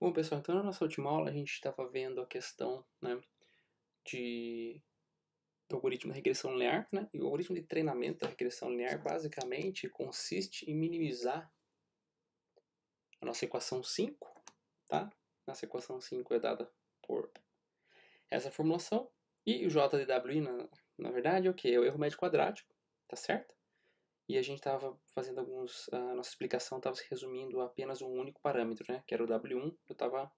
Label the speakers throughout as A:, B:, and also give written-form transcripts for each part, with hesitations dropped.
A: Bom, pessoal, então na nossa última aula a gente estava vendo a questão, né, do algoritmo da regressão linear, né? E o algoritmo de treinamento da regressão linear basicamente consiste em minimizar a nossa equação 5, tá? Nossa equação 5 é dada por essa formulação. E o J de WI, na verdade, é o que? É o erro médio quadrático, tá certo? E a gente estava fazendo a nossa explicação estava se resumindo a apenas um único parâmetro, né? Que era o W1. Eu estava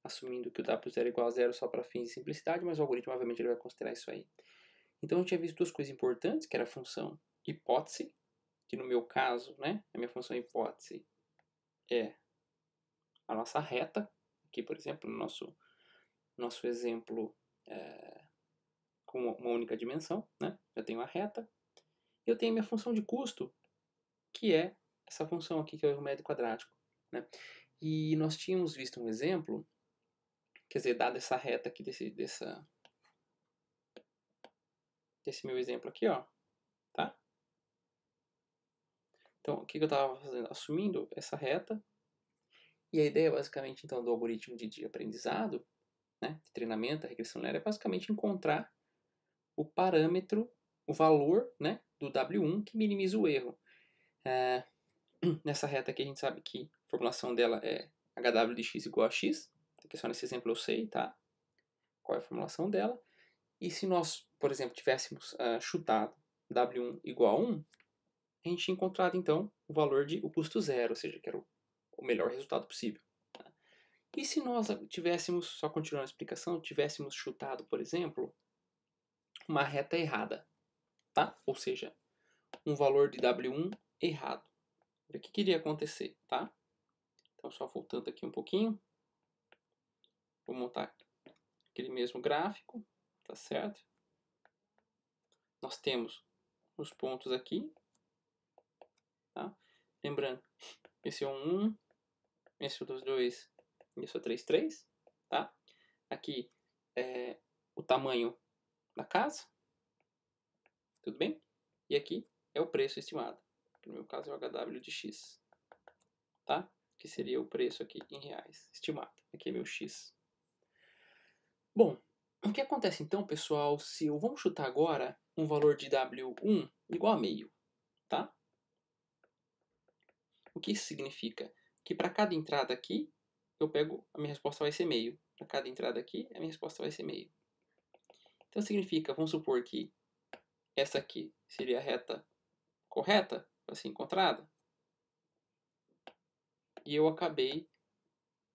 A: assumindo que o W0 é igual a zero só para fins de simplicidade, mas o algoritmo obviamente ele vai considerar isso aí. Então eu tinha visto duas coisas importantes, que era a função hipótese, que no meu caso, né, a minha função hipótese é a nossa reta, aqui por exemplo, no nosso exemplo com uma única dimensão, né, eu tenho a reta, e eu tenho a minha função de custo, que é essa função aqui, que é o erro médio quadrático, né. E nós tínhamos visto um exemplo, quer dizer, dada essa reta aqui desse meu exemplo aqui, ó, tá? Então, o que eu estava fazendo? Assumindo essa reta, e a ideia basicamente então do algoritmo de aprendizado, né, de treinamento, a regressão linear, é basicamente encontrar o parâmetro, o valor, né, do W1 que minimiza o erro. Nessa reta aqui a gente sabe que a formulação dela é HW de x igual a x, aqui só nesse exemplo eu sei, tá? Qual é a formulação dela. E se nós, por exemplo, tivéssemos chutado W1 igual a 1, a gente tinha encontrado então o valor de o custo zero, ou seja, que era o melhor resultado possível. Tá? E se nós tivéssemos, só continuando a explicação, tivéssemos chutado, por exemplo, uma reta errada, tá? Ou seja, um valor de W1 errado. O que iria acontecer, tá? Então, só voltando aqui um pouquinho, vou montar aquele mesmo gráfico, tá certo? Nós temos os pontos aqui, tá? Lembrando, esse é o 1, esse é o 2, esse é o 3, 3, tá? Aqui é o tamanho da casa, tudo bem? E aqui é o preço estimado, que no meu caso é o HW de x, tá? Que seria o preço aqui em reais, estimado. Aqui é meu x. Bom, o que acontece então, pessoal, se eu vamos chutar agora um valor de W1 igual a meio, tá? O que isso significa? Que para cada entrada aqui, eu pego, a minha resposta vai ser meio. Para cada entrada aqui, a minha resposta vai ser meio. Então significa, vamos supor que essa aqui seria a reta correta para ser encontrada. E eu acabei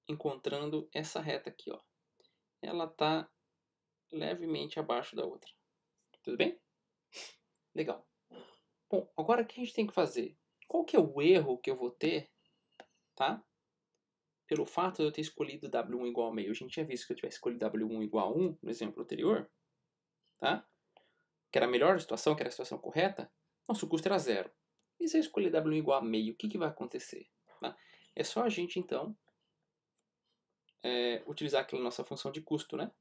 A: encontrando essa reta aqui, ó. Ela está levemente abaixo da outra. Tudo bem? Legal. Bom, agora o que a gente tem que fazer? Qual que é o erro que eu vou ter, tá? Pelo fato de eu ter escolhido W1 igual a meio. A gente tinha visto que eu tivesse escolhido W1 igual a 1 no exemplo anterior, tá? Que era a melhor situação, que era a situação correta. Nosso custo era zero. E se eu escolher W1 igual a meio, o que vai acontecer? Tá? É só a gente, então, utilizar aquela nossa função de custo, né?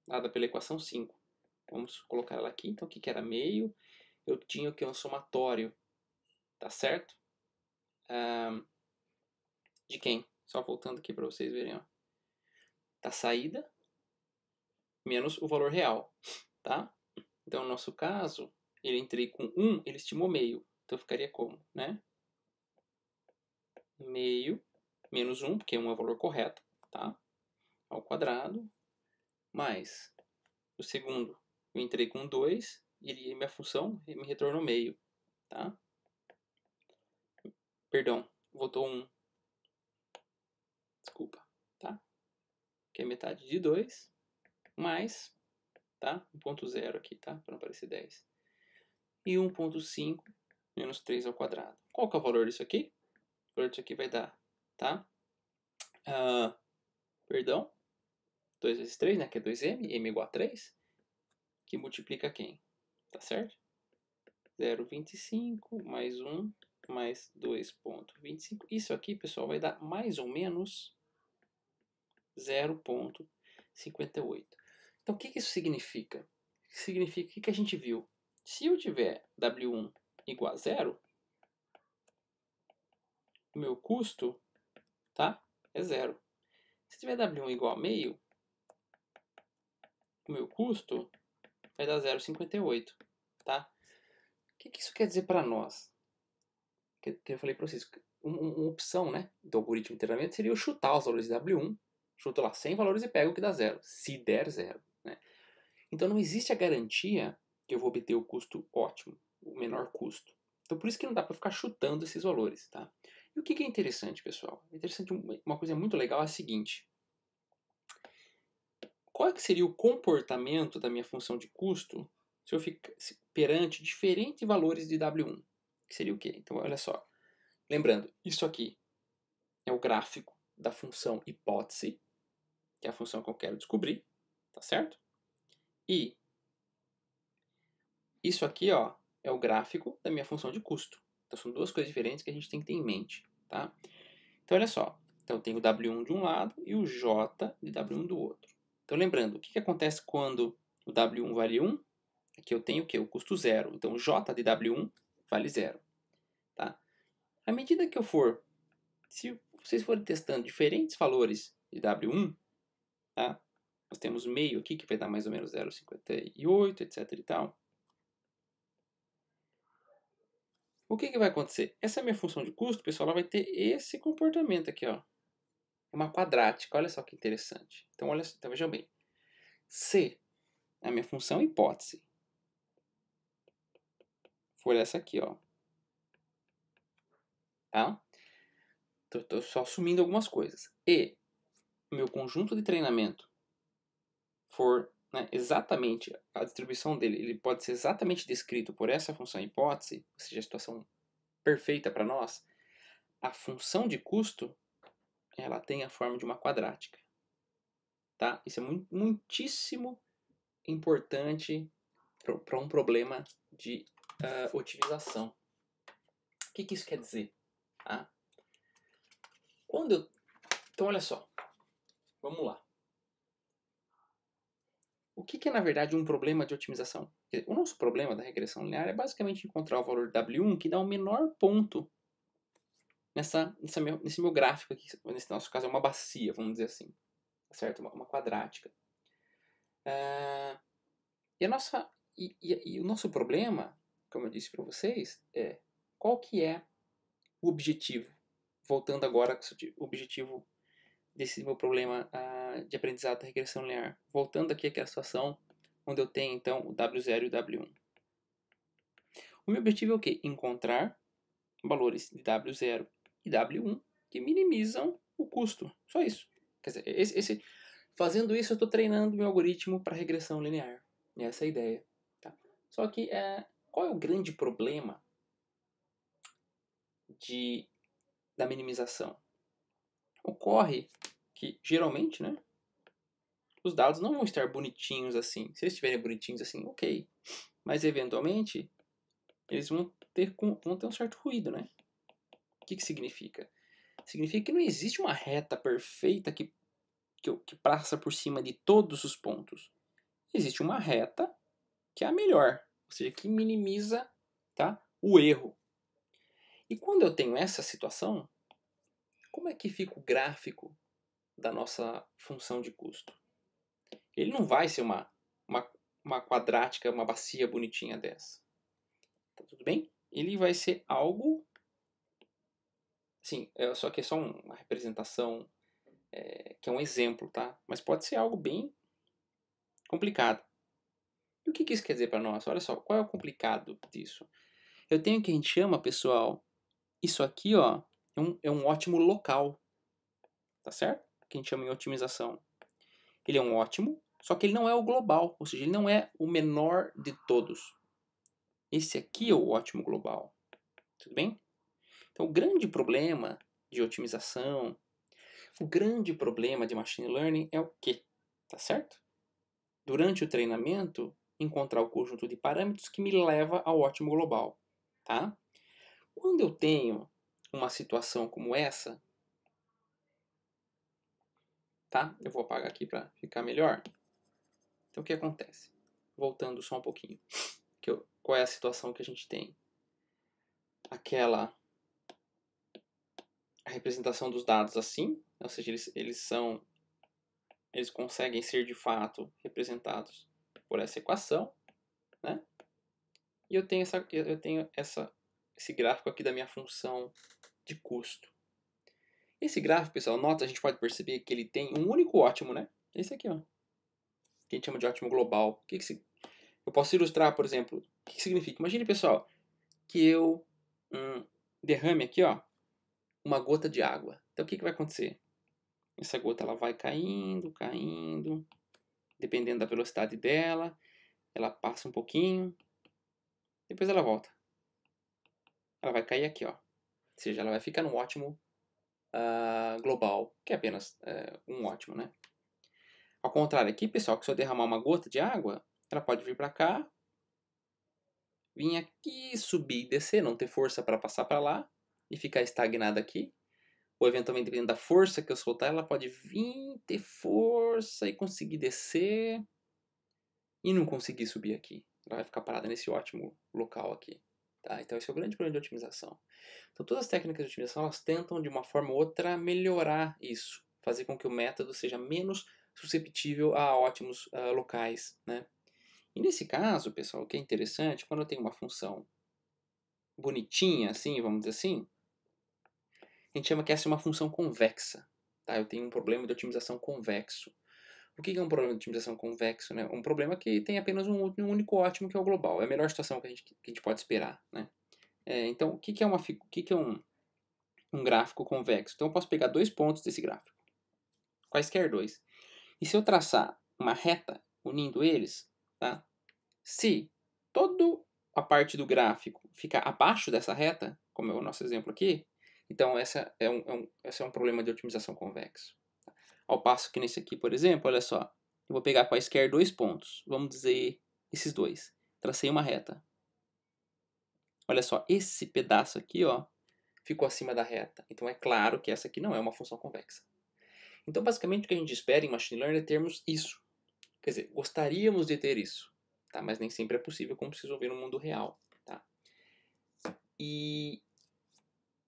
A: Dada pela equação 5. Vamos colocar ela aqui. Então, o que era meio? Eu tinha o que? Um somatório, tá certo? De quem? Só voltando aqui para vocês verem, ó. Da saída menos o valor real, tá? Então, no nosso caso, ele entrei com 1, ele estimou meio. Então, ficaria como, né? Meio menos 1, porque 1 é o valor correto, tá? Ao quadrado, mais o segundo, eu entrei com 2, e minha função me retornou meio, tá? Perdão, voltou 1. Desculpa, tá? Que é metade de 2, mais, tá? 1.0 aqui, tá? Para não aparecer 10. E 1.5 menos 3 ao quadrado. Qual que é o valor disso aqui? O valor disso aqui vai dar, tá? Perdão, 2 vezes 3, né? Que é 2m, m igual a 3, que multiplica quem? Tá certo? 0,25 mais 1 mais 2,25. Isso aqui, pessoal, vai dar mais ou menos 0,58. Então, o que isso significa? Significa o que a gente viu? Se eu tiver W1 igual a zero, o meu custo, tá? é zero. Se tiver W1 igual a meio, o meu custo vai dar 0,58, tá? O que isso quer dizer para nós? Que eu falei para vocês, uma opção, né, do algoritmo de treinamento seria eu chutar os valores de W1, chuto lá 100 valores e pego o que dá zero, se der zero, né? Então não existe a garantia que eu vou obter o custo ótimo, o menor custo. Então por isso que não dá para ficar chutando esses valores, tá? E o que é interessante, pessoal? É interessante, uma coisa muito legal é a seguinte. Qual é que seria o comportamento da minha função de custo se eu ficasse perante diferentes valores de W1? Que seria o quê? Então olha só. Lembrando, isso aqui é o gráfico da função hipótese, que é a função que eu quero descobrir, tá certo? E isso aqui, ó, é o gráfico da minha função de custo. Então são duas coisas diferentes que a gente tem que ter em mente, tá? Então olha só, então eu tenho o W1 de um lado e o J de W1 do outro. Então lembrando, o que acontece quando o W1 vale 1? Aqui eu tenho o quê? O custo zero. Então J de W1 vale zero, tá? À medida que eu for, se vocês forem testando diferentes valores de W1, tá? Nós temos meio aqui que vai dar mais ou menos 0,58, etc e tal. O que vai acontecer? Essa minha função de custo, pessoal, ela vai ter esse comportamento aqui, ó. É uma quadrática, olha só que interessante. Então, então vejam bem. Se a minha função hipótese for essa aqui, ó. Tá? Tô só assumindo algumas coisas. E o meu conjunto de treinamento for, né, exatamente a distribuição dele, ele pode ser exatamente descrito por essa função hipótese, ou seja, a situação perfeita para nós, a função de custo ela tem a forma de uma quadrática. Tá? Isso é muitíssimo importante para um problema de otimização. O que isso quer dizer? Tá? Então, olha só. Vamos lá. O que é, na verdade, um problema de otimização? O nosso problema da regressão linear é basicamente encontrar o valor W1 que dá o menor ponto nesse meu gráfico aqui. Nesse nosso caso é uma bacia, vamos dizer assim. Certo? Uma quadrática. E o nosso problema, como eu disse para vocês, é qual que é o objetivo? Voltando agora o objetivo desse meu problema de aprendizado da regressão linear. Voltando aqui àquela situação onde eu tenho então o W0 e o W1. O meu objetivo é o quê? Encontrar valores de W0 e W1 que minimizam o custo. Só isso. Quer dizer, fazendo isso eu estou treinando meu algoritmo para regressão linear. E essa é a ideia. Tá? Só que qual é o grande problema da minimização? Ocorre que, geralmente, né, os dados não vão estar bonitinhos assim. Se eles estiverem bonitinhos assim, ok. Mas, eventualmente, eles vão ter um certo ruído, né? O que significa? Significa que não existe uma reta perfeita que passa por cima de todos os pontos. Existe uma reta que é a melhor, ou seja, que minimiza, tá, o erro. E quando eu tenho essa situação, como é que fica o gráfico da nossa função de custo? Ele não vai ser uma quadrática, uma bacia bonitinha dessa. Tá tudo bem? Ele vai ser algo... Sim, só que é só uma representação, que é um exemplo, tá? Mas pode ser algo bem complicado. E o que isso quer dizer para nós? Olha só, qual é o complicado disso? Eu tenho o que a gente chama, pessoal, isso aqui, ó, é um ótimo local, tá certo? Que a gente chama em otimização. Ele é um ótimo, só que ele não é o global, ou seja, ele não é o menor de todos. Esse aqui é o ótimo global, tudo bem? Então, o grande problema de otimização, o grande problema de machine learning é o quê? Tá certo? Durante o treinamento, encontrar o conjunto de parâmetros que me leva ao ótimo global, tá? Quando eu tenho uma situação como essa, tá? Eu vou apagar aqui para ficar melhor. Então, o que acontece? Voltando só um pouquinho. Qual é a situação que a gente tem? Aquela a representação dos dados assim, ou seja, eles conseguem ser de fato representados por essa equação, né? E eu tenho esse gráfico aqui da minha função de custo. Esse gráfico, pessoal, nota, a gente pode perceber que ele tem um único ótimo, né? Esse aqui, ó. Que a gente chama de ótimo global. Eu posso ilustrar, por exemplo, o que significa? Imagine, pessoal, que eu derrame aqui, ó, uma gota de água. Então, o que vai acontecer? Essa gota ela vai caindo, caindo, dependendo da velocidade dela. Ela passa um pouquinho, depois ela volta. Ela vai cair aqui, ó. Ou seja, ela vai ficar no ótimo global, que é apenas um ótimo, né? Ao contrário aqui, pessoal, que se eu derramar uma gota de água, ela pode vir para cá, vir aqui, subir e descer, não ter força para passar para lá e ficar estagnada aqui. Ou eventualmente, dependendo da força que eu soltar, ela pode vir, ter força e conseguir descer e não conseguir subir aqui. Ela vai ficar parada nesse ótimo local aqui. Tá? Então esse é o grande problema de otimização. Então todas as técnicas de otimização elas tentam de uma forma ou outra melhorar isso, fazer com que o método seja menos susceptível a ótimos locais, né? E nesse caso, pessoal, o que é interessante, quando eu tenho uma função bonitinha, assim, vamos dizer assim, a gente chama que essa é uma função convexa. Tá? Eu tenho um problema de otimização convexo. O que é um problema de otimização convexo? Né? Um problema que tem apenas um único ótimo, que é o global. É a melhor situação que a gente pode esperar. Né? Então, o que é um gráfico convexo? Então, eu posso pegar dois pontos desse gráfico, quaisquer dois. E se eu traçar uma reta unindo eles, tá? Se toda a parte do gráfico ficar abaixo dessa reta, como é o nosso exemplo aqui, então esse é um problema de otimização convexo. Ao passo que nesse aqui, por exemplo, olha só, eu vou pegar quaisquer dois pontos, vamos dizer esses dois, tracei uma reta. Olha só, esse pedaço aqui, ó, ficou acima da reta. Então é claro que essa aqui não é uma função convexa. Então basicamente o que a gente espera em Machine Learning é termos isso. Quer dizer, gostaríamos de ter isso, tá? Mas nem sempre é possível, como vocês vão ver no mundo real. Tá? E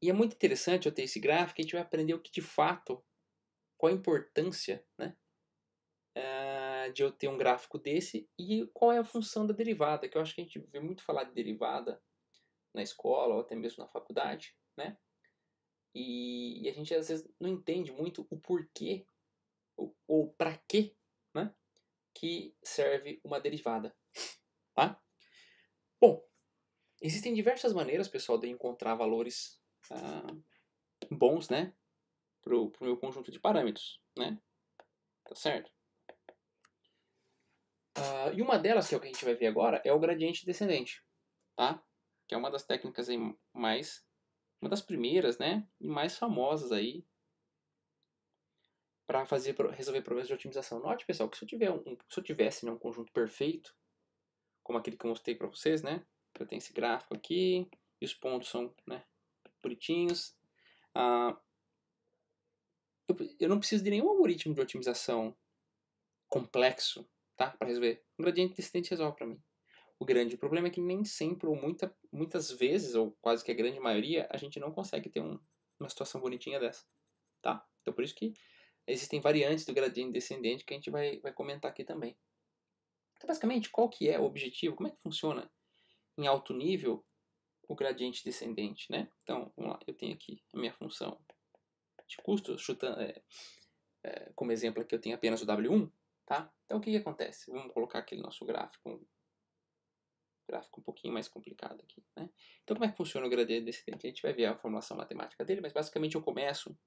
A: é muito interessante eu ter esse gráfico, a gente vai aprender o que de fato, qual a importância, né, de eu ter um gráfico desse e qual é a função da derivada, que eu acho que a gente vê muito falar de derivada na escola ou até mesmo na faculdade, né? E a gente às vezes não entende muito o porquê ou para quê, né, que serve uma derivada, tá? Bom, existem diversas maneiras, pessoal, de encontrar valores bons, né, pro meu conjunto de parâmetros, né? Tá certo? E uma delas, que é o que a gente vai ver agora, é o gradiente descendente, tá? Que é uma das técnicas aí uma das primeiras, né, e mais famosas aí para resolver problemas de otimização. Note, pessoal, que se eu tivesse, né, um conjunto perfeito, como aquele que eu mostrei para vocês, né? Eu tenho esse gráfico aqui e os pontos são, né, bonitinhos. Eu não preciso de nenhum algoritmo de otimização complexo, tá? Para resolver. Um gradiente descendente resolve para mim. O grande problema é que nem sempre, ou muitas vezes, ou quase que a grande maioria, a gente não consegue ter uma situação bonitinha dessa, tá? Então por isso que existem variantes do gradiente descendente que a gente vai comentar aqui também. Então basicamente, qual que é o objetivo? Como é que funciona em alto nível o gradiente descendente, né? Então, vamos lá, eu tenho aqui a minha função de custo, chutando, como exemplo aqui eu tenho apenas o W1, tá? Então o que acontece? Vamos colocar aquele nosso gráfico um pouquinho mais complicado aqui, né? Então como é que funciona o gradiente descendente? A gente vai ver a formulação matemática dele, mas basicamente eu começo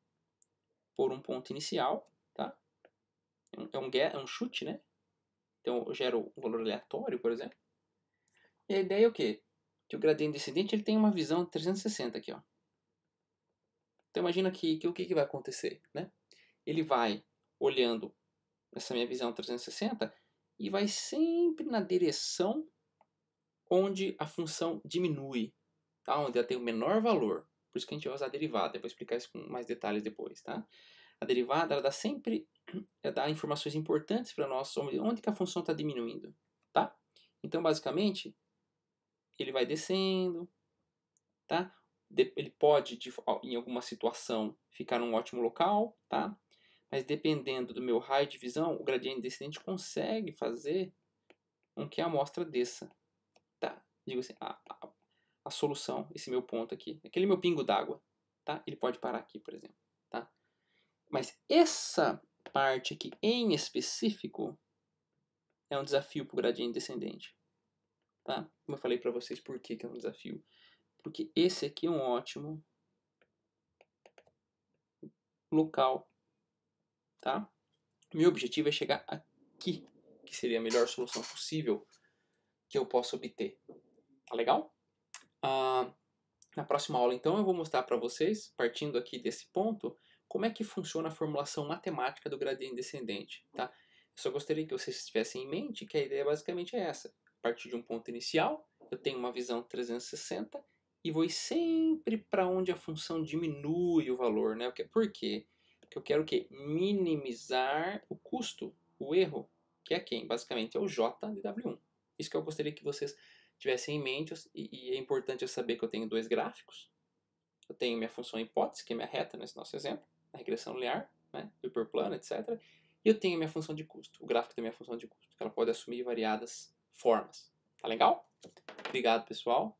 A: por um ponto inicial, tá? É um chute, né? Então eu gero um valor aleatório, por exemplo. E a ideia é o quê? Que o gradiente descendente ele tem uma visão 360 aqui, ó. Então imagina que o que vai acontecer, né? Ele vai olhando essa minha visão 360 e vai sempre na direção onde a função diminui, tá? Onde ela tem o menor valor. Por isso que a gente vai usar a derivada. Eu vou explicar isso com mais detalhes depois, tá? A derivada ela dá informações importantes para nós sobre onde que a função está diminuindo, tá? Então basicamente ele vai descendo, tá? Ele pode, em alguma situação, ficar num ótimo local, tá? Mas dependendo do meu raio de visão, o gradiente descendente consegue fazer com que a amostra desça, tá? Digo assim, a solução, esse meu ponto aqui, aquele meu pingo d'água, tá? Ele pode parar aqui, por exemplo, tá? Mas essa parte aqui em específico é um desafio para o gradiente descendente, tá? Como eu falei para vocês, por que é um desafio? Porque esse aqui é um ótimo local, tá? Meu objetivo é chegar aqui, que seria a melhor solução possível que eu possa obter. Tá legal? Na próxima aula, então, eu vou mostrar para vocês, partindo aqui desse ponto, como é que funciona a formulação matemática do gradiente descendente. Tá? Eu só gostaria que vocês tivessem em mente que a ideia basicamente é essa. A partir de um ponto inicial, eu tenho uma visão 360 e vou sempre para onde a função diminui o valor. Né? Por quê? Porque eu quero o quê? Minimizar o custo, o erro, que é quem? Basicamente é o J de W1. Isso que eu gostaria que vocês tivessem em mente, e é importante eu saber que eu tenho dois gráficos. Eu tenho minha função hipótese, que é minha reta nesse nosso exemplo, a regressão linear, né, do hiperplano, etc. E eu tenho minha função de custo, o gráfico da minha função de custo, que ela pode assumir variadas formas. Tá legal? Obrigado, pessoal.